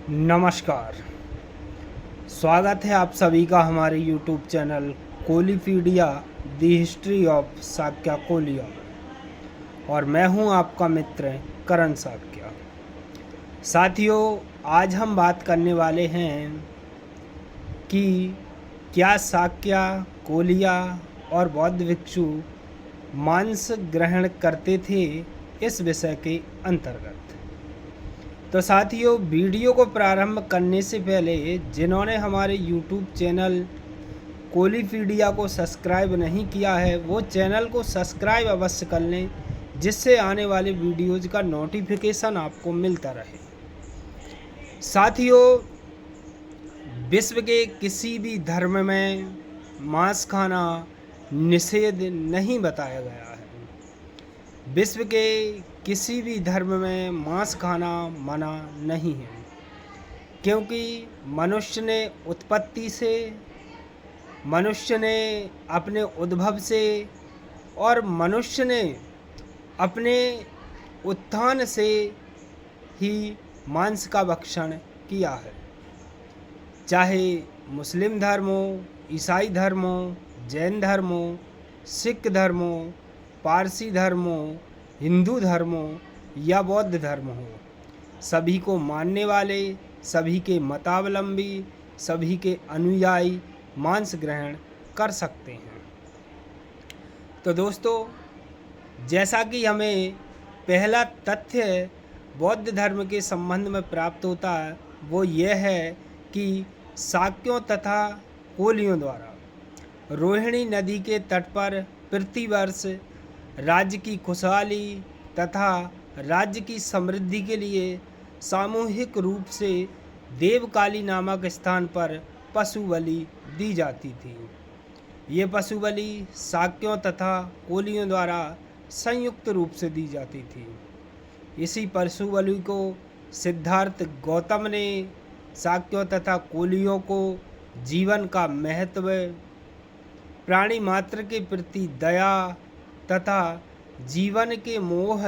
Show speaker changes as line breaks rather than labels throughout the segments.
नमस्कार। स्वागत है आप सभी का हमारे YouTube channel Kolipedia the history of Shakya Koliya और मैं हूं आपका मित्र करण साक्या। साथियों, आज हम बात करने वाले हैं कि क्या साक्या, कोलिया और बौद्ध भिक्षु मांस ग्रहण करते थे, इस विषय के अंतर्गत। तो साथियों, वीडियो को प्रारंभ करने से पहले जिन्होंने हमारे YouTube चैनल कोलीपीडिया को सब्सक्राइब नहीं किया है वो चैनल को सब्सक्राइब अवश्य कर लें, जिससे आने वाले वीडियोज़ का नोटिफिकेशन आपको मिलता रहे। साथियों, विश्व के किसी भी धर्म में मांस खाना निषेध नहीं बताया गया है। विश्व के किसी भी धर्म में मांस खाना मना नहीं है, क्योंकि मनुष्य ने उत्पत्ति से, मनुष्य ने अपने उद्भव से और मनुष्य ने अपने उत्थान से ही मांस का भक्षण किया है। चाहे मुस्लिम धर्म हो, ईसाई धर्म हो, जैन धर्म हो, सिख धर्म हो, पारसी धर्म हो, हिंदू धर्म हो या बौद्ध धर्म हो, सभी को मानने वाले, सभी के मतावलंबी, सभी के अनुयायी मांस ग्रहण कर सकते हैं। तो दोस्तों, जैसा कि हमें पहला तथ्य बौद्ध धर्म के संबंध में प्राप्त होता है, वो यह है कि शाक्यों तथा कोलियों द्वारा रोहिणी नदी के तट पर प्रतिवर्ष राज्य की खुशहाली तथा राज्य की समृद्धि के लिए सामूहिक रूप से देवकाली नामक स्थान पर पशु बलि दी जाती थी। ये पशु बलि शाक्यों तथा कोलियों द्वारा संयुक्त रूप से दी जाती थी। इसी पशु बलि को सिद्धार्थ गौतम ने शाक्यों तथा कोलियों को जीवन का महत्व, प्राणी मात्र के प्रति दया तथा जीवन के मोह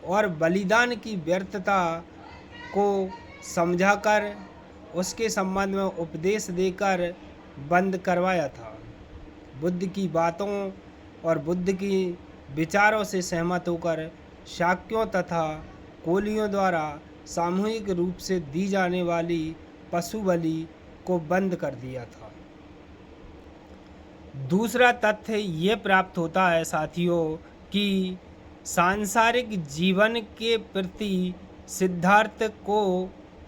और बलिदान की व्यर्थता को समझाकर उसके संबंध में उपदेश देकर बंद करवाया था। बुद्ध की बातों और बुद्ध की विचारों से सहमत होकर शाक्यों तथा कोलियों द्वारा सामूहिक रूप से दी जाने वाली पशु बलि को बंद कर दिया था। दूसरा तथ्य ये प्राप्त होता है साथियों कि सांसारिक जीवन के प्रति सिद्धार्थ को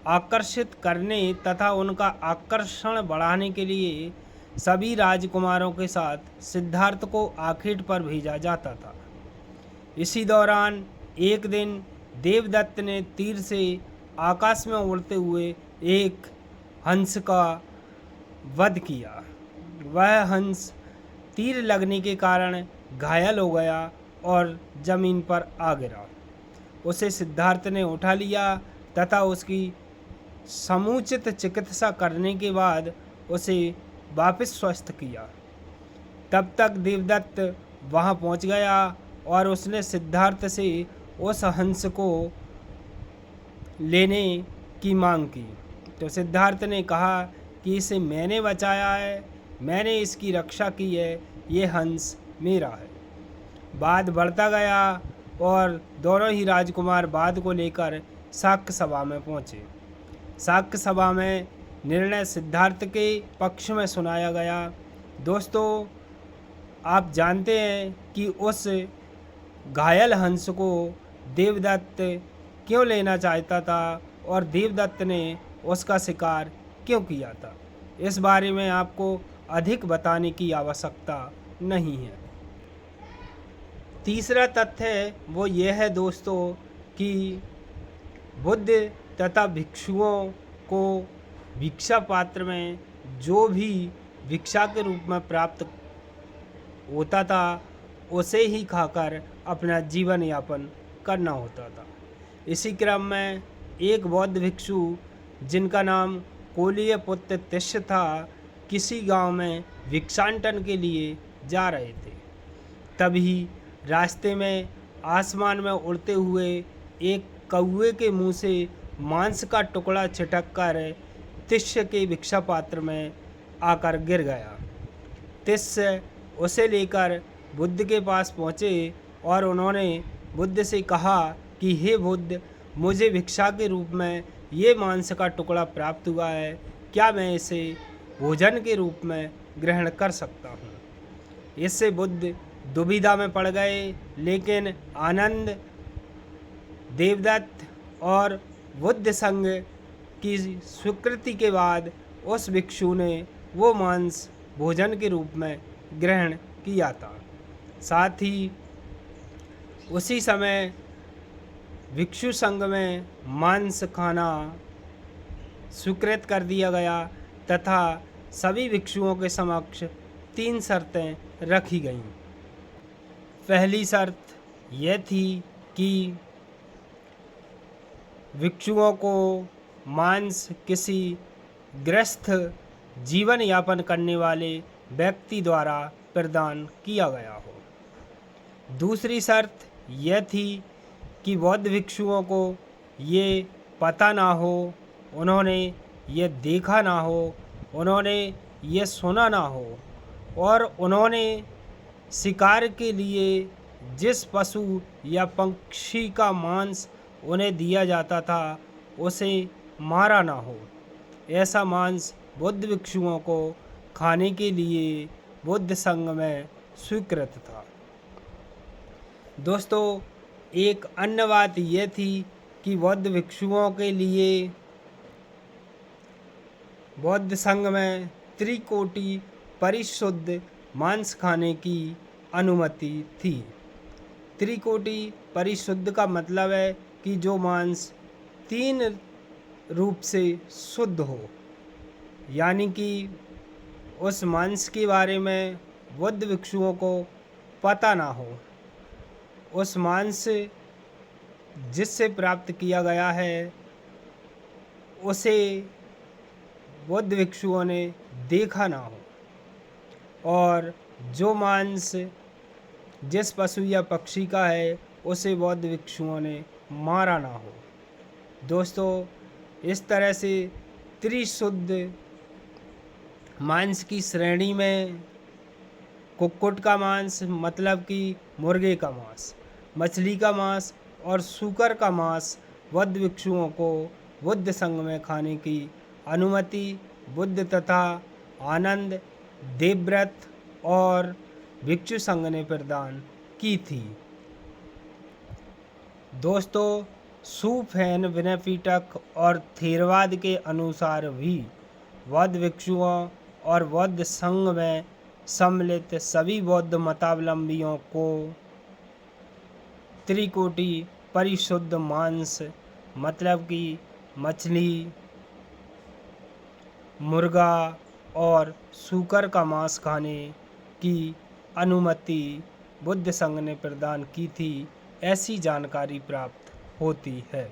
आकर्षित करने तथा उनका आकर्षण बढ़ाने के लिए सभी राजकुमारों के साथ सिद्धार्थ को आखेट पर भेजा जाता था। इसी दौरान एक दिन देवदत्त ने तीर से आकाश में उड़ते हुए एक हंस का वध किया। वह हंस तीर लगने के कारण घायल हो गया और जमीन पर आ गिरा। उसे सिद्धार्थ ने उठा लिया तथा उसकी समुचित चिकित्सा करने के बाद उसे वापस स्वस्थ किया। तब तक देवदत्त वहां पहुंच गया और उसने सिद्धार्थ से उस हंस को लेने की मांग की। तो सिद्धार्थ ने कहा कि इसे मैंने बचाया है, मैंने इसकी रक्षा की है, ये हंस मेरा है। वाद बढ़ता गया और दोनों ही राजकुमार वाद को लेकर शाक्य सभा में पहुँचे। शाक्य सभा में निर्णय सिद्धार्थ के पक्ष में सुनाया गया। दोस्तों, आप जानते हैं कि उस घायल हंस को देवदत्त क्यों लेना चाहता था और देवदत्त ने उसका शिकार क्यों किया था। इस बारे में आपको अधिक बताने की आवश्यकता नहीं है। तीसरा तथ्य वो ये है दोस्तों कि बुद्ध तथा भिक्षुओं को भिक्षा पात्र में जो भी भिक्षा के रूप में प्राप्त होता था उसे ही खाकर अपना जीवन यापन करना होता था। इसी क्रम में एक बौद्ध भिक्षु जिनका नाम कोलीय पुत्र तिष्य था, किसी गांव में भिक्षाटन के लिए जा रहे थे। तभी रास्ते में आसमान में उड़ते हुए एक कौवे के मुंह से मांस का टुकड़ा छिटक कर तिष्य के भिक्षा पात्र में आकर गिर गया। तिष्य उसे लेकर बुद्ध के पास पहुँचे और उन्होंने बुद्ध से कहा कि हे बुद्ध, मुझे भिक्षा के रूप में ये मांस का टुकड़ा प्राप्त हुआ है, क्या मैं इसे भोजन के रूप में ग्रहण कर सकता हूँ? इससे बुद्ध दुविधा में पड़ गए, लेकिन आनंद, देवदत्त और बुद्ध संघ की स्वीकृति के बाद उस भिक्षु ने वो मांस भोजन के रूप में ग्रहण किया था। साथ ही उसी समय भिक्षु संघ में मांस खाना स्वीकृत कर दिया गया तथा सभी भिक्षुओं के समक्ष 3 शर्तें रखी गईं। पहली शर्त यह थी कि भिक्षुओं को मांस किसी गृहस्थ जीवन यापन करने वाले व्यक्ति द्वारा प्रदान किया गया हो। दूसरी शर्त यह थी कि बौद्ध भिक्षुओं को ये पता ना हो, उन्होंने ये देखा ना हो, उन्होंने ये सुना ना हो और उन्होंने शिकार के लिए जिस पशु या पक्षी का मांस उन्हें दिया जाता था उसे मारा ना हो। ऐसा मांस बुद्ध भिक्षुओं को खाने के लिए बुद्ध संघ में स्वीकृत था। दोस्तों, एक अन्य बात यह थी कि बौद्ध भिक्षुओं के लिए बौद्ध संघ में त्रिकोटि परिशुद्ध मांस खाने की अनुमति थी। त्रिकोटि परिशुद्ध का मतलब है कि जो मांस 3 रूप से शुद्ध हो, यानी कि उस मांस के बारे में बुद्ध भिक्षुओं को पता ना हो। उस मांस जिससे प्राप्त किया गया है उसे बुद्ध भिक्षुओं ने देखा ना हो और जो मांस जिस पशु या पक्षी का है उसे बौद्ध भिक्षुओं ने मारा ना हो। दोस्तों, इस तरह से त्रिशुद्ध मांस की श्रेणी में कुक्कुट का मांस मतलब कि मुर्गे का मांस, मछली का मांस और सूकर का मांस बुद्ध भिक्षुओं को बुद्ध संघ में खाने की अनुमति बुद्ध तथा आनंद, देवव्रत और भिक्षु संघ ने प्रदान की थी। दोस्तों, सूफेन विनयपिटक और थेरवाद के अनुसार भी बौद्ध भिक्षुओं और बौद्ध संघ में सम्मिलित सभी बौद्ध मतावलंबियों को त्रिकोटि परिशुद्ध मांस मतलब कि मछली, मुर्गा और सूकर का मांस खाने की अनुमति बुद्ध संघ ने प्रदान की थी, ऐसी जानकारी प्राप्त होती है।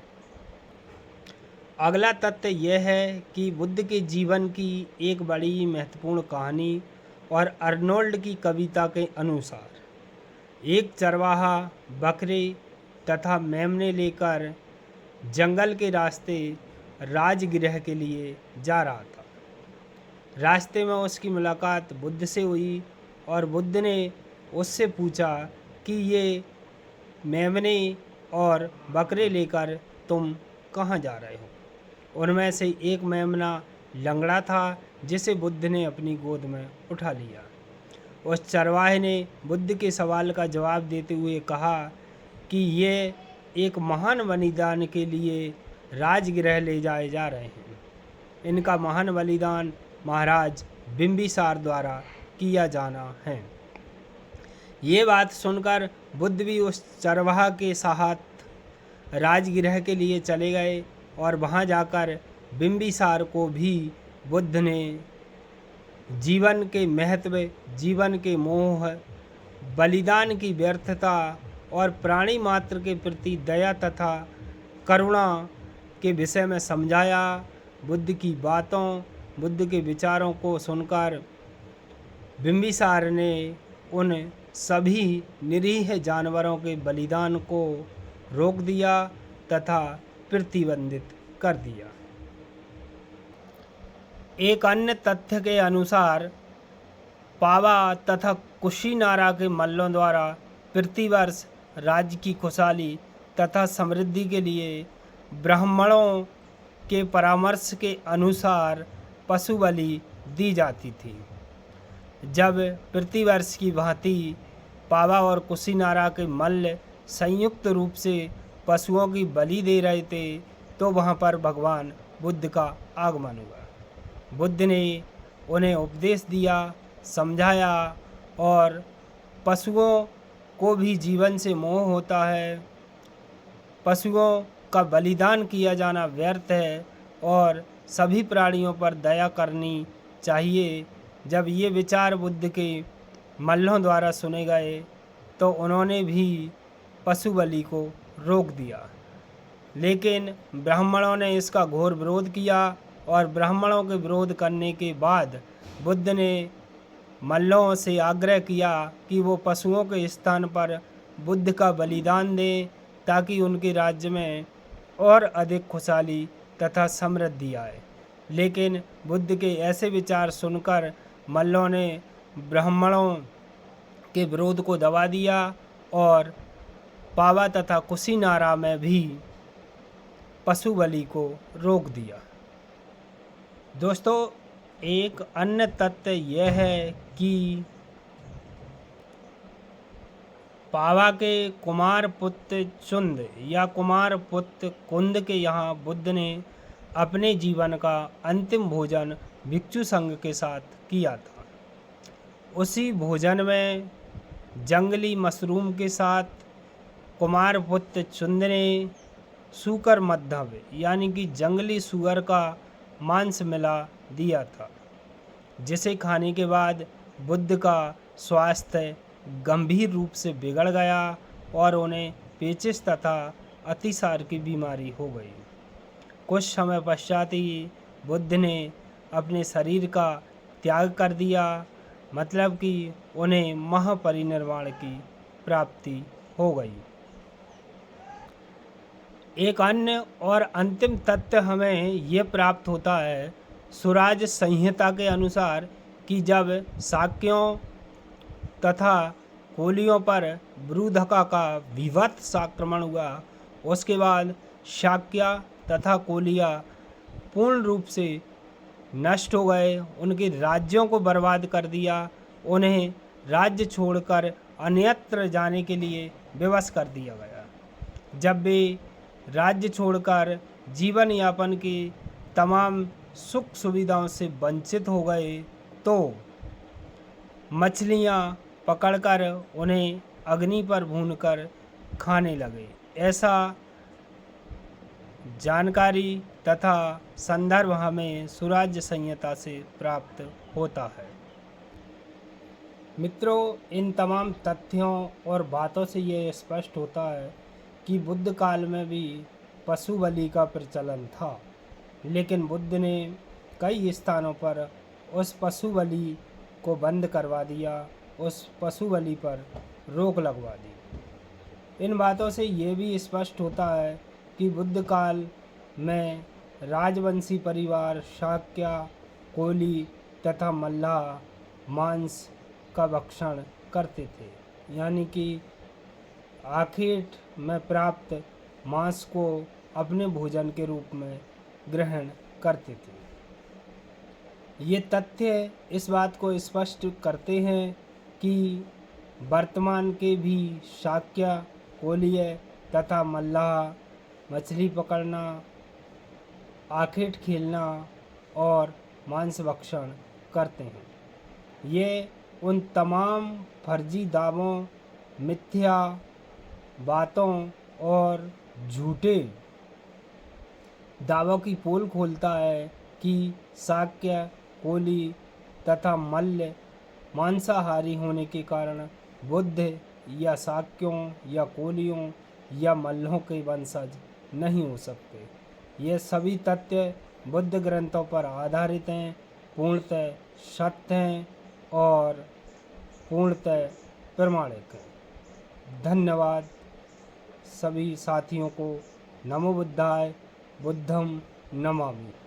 अगला तथ्य यह है कि बुद्ध के जीवन की एक बड़ी महत्वपूर्ण कहानी और अर्नोल्ड की कविता के अनुसार एक चरवाहा बकरे तथा मेमने लेकर जंगल के रास्ते राजगृह के लिए जा रहा था। रास्ते में उसकी मुलाकात बुद्ध से हुई और बुद्ध ने उससे पूछा कि ये मेमने और बकरे लेकर तुम कहाँ जा रहे हो। उनमें से एक मेमना लंगड़ा था जिसे बुद्ध ने अपनी गोद में उठा लिया। उस चरवाहे ने बुद्ध के सवाल का जवाब देते हुए कहा कि ये एक महान बलिदान के लिए राजगृह ले जाए जा रहे हैं। इनका महान बलिदान महाराज बिंबिसार द्वारा किया जाना है। ये बात सुनकर बुद्ध भी उस चरवाहा के साथ राजगृह के लिए चले गए और वहाँ जाकर बिंबिसार को भी बुद्ध ने जीवन के महत्व, जीवन के मोह, बलिदान की व्यर्थता और प्राणी मात्र के प्रति दया तथा करुणा के विषय में समझाया। बुद्ध की बातों, बुद्ध के विचारों को सुनकर बिंबिसार ने उन सभी निरीह जानवरों के बलिदान को रोक दिया तथा प्रतिबंधित कर दिया। एक अन्य तथ्य के अनुसार पावा तथा कुशीनारा के मल्लों द्वारा प्रतिवर्ष राज्य की खुशहाली तथा समृद्धि के लिए ब्राह्मणों के परामर्श के अनुसार पशु बलि दी जाती थी। जब प्रतिवर्ष की भांति पावा और कुशीनारा के मल्ल संयुक्त रूप से पशुओं की बलि दे रहे थे तो वहाँ पर भगवान बुद्ध का आगमन हुआ। बुद्ध ने उन्हें उपदेश दिया, समझाया और पशुओं को भी जीवन से मोह होता है, पशुओं का बलिदान किया जाना व्यर्थ है और सभी प्राणियों पर दया करनी चाहिए। जब ये विचार बुद्ध के मल्लों द्वारा सुने गए तो उन्होंने भी पशु बलि को रोक दिया, लेकिन ब्राह्मणों ने इसका घोर विरोध किया और ब्राह्मणों के विरोध करने के बाद बुद्ध ने मल्लों से आग्रह किया कि वो पशुओं के स्थान पर बुद्ध का बलिदान दें ताकि उनके राज्य में और अधिक खुशहाली तथा समृद्धि आए। लेकिन बुद्ध के ऐसे विचार सुनकर मल्लों ने ब्राह्मणों के विरोध को दबा दिया और पावा तथा कुशीनारा में भी पशु बलि को रोक दिया। दोस्तों, एक अन्य तथ्य यह है कि पावा के कुमार पुत्र चुंद या कुमार पुत्र कुंद के यहाँ बुद्ध ने अपने जीवन का अंतिम भोजन भिक्षु संघ के साथ किया था। उसी भोजन में जंगली मशरूम के साथ कुमार पुत्र चुंद ने सूकर मद्धव यानी कि जंगली सुअर का मांस मिला दिया था, जिसे खाने के बाद बुद्ध का स्वास्थ्य गंभीर रूप से बिगड़ गया और उन्हें पेचिश तथा अतिसार की बीमारी हो गई। कुछ समय पश्चात ही बुद्ध ने अपने शरीर का त्याग कर दिया, मतलब कि उन्हें महापरिनिर्वाण की प्राप्ति हो गई। एक अन्य और अंतिम तथ्य हमें ये प्राप्त होता है सुराज संहिता के अनुसार कि जब शाक्यों तथा कोलियों पर बृहद्रका का विभत्स आक्रमण हुआ, उसके बाद शाक्य तथा कोलिया पूर्ण रूप से नष्ट हो गए, उनके राज्यों को बर्बाद कर दिया, उन्हें राज्य छोड़कर अन्यत्र जाने के लिए विवश कर दिया गया। जब वे राज्य छोड़कर जीवन यापन की तमाम सुख सुविधाओं से वंचित हो गए तो मछलियाँ पकड़कर उन्हें अग्नि पर भूनकर खाने लगे। ऐसा जानकारी तथा संदर्भ हमें सुराज संहिता से प्राप्त होता है। मित्रों, इन तमाम तथ्यों और बातों से ये स्पष्ट होता है कि बुद्ध काल में भी पशु बलि का प्रचलन था, लेकिन बुद्ध ने कई स्थानों पर उस पशु बलि को बंद करवा दिया, उस पशु बलि पर रोक लगवा दी। इन बातों से ये भी स्पष्ट होता है कि बुद्ध काल में राजवंशी परिवार शाक्य, कोली तथा मल्लाह मांस का भक्षण करते थे, यानी कि आखिर में प्राप्त मांस को अपने भोजन के रूप में ग्रहण करते थे। ये तथ्य इस बात को स्पष्ट करते हैं कि वर्तमान के भी शाक्य, कोलीय तथा मल्लाह मछली पकड़ना, आखेट खेलना और मांस भक्षण करते हैं। ये उन तमाम फर्जी दावों, मिथ्या बातों और झूठे दावों की पोल खोलता है कि शाक्य, कोली तथा मल्ल मांसाहारी होने के कारण बुद्ध या शाक्यों या कोलियों या मल्लों के वंशज नहीं हो सकते। ये सभी तथ्य बुद्ध ग्रंथों पर आधारित हैं, पूर्णतः सत्य हैं और पूर्णतः प्रमाणिक हैं। धन्यवाद सभी साथियों को। नमो बुद्धाय। बुद्धं नमामि।